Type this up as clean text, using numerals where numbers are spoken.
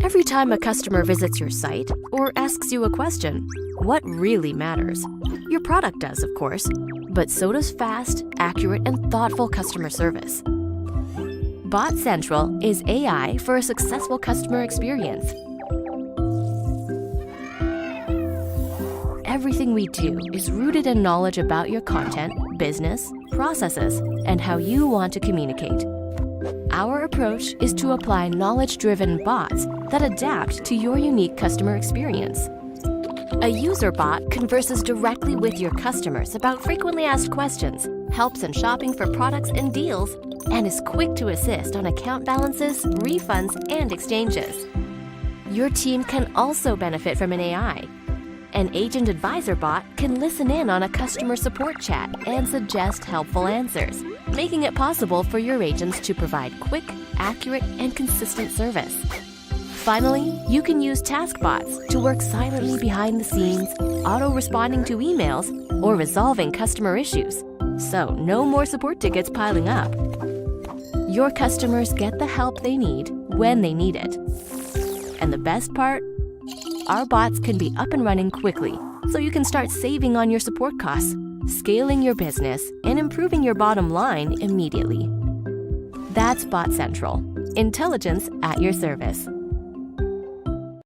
Every time a customer visits your site or asks you a question, what really matters? Your product does, of course, but so does fast, accurate, and thoughtful customer service. Bot Central is AI for a successful customer experience. Everything we do is rooted in knowledge about your content, business, processes, and how you want to communicate. Our approach is to apply knowledge-driven bots that adapt to your unique customer experience. A user bot converses directly with your customers about frequently asked questions, helps in shopping for products and deals, and is quick to assist on account balances, refunds, and exchanges. Your team can also benefit from an AI. An agent advisor bot can listen in on a customer support chat and suggest helpful answers, making it possible for your agents to provide quick, accurate, and consistent service. Finally, you can use task bots to work silently behind the scenes, auto-responding to emails or resolving customer issues. So no more support tickets piling up. Your customers get the help they need when they need it. And the best part? Our bots can be up and running quickly, so you can start saving on your support costs, scaling your business, and improving your bottom line immediately. That's Bot Central. Intelligence at your service.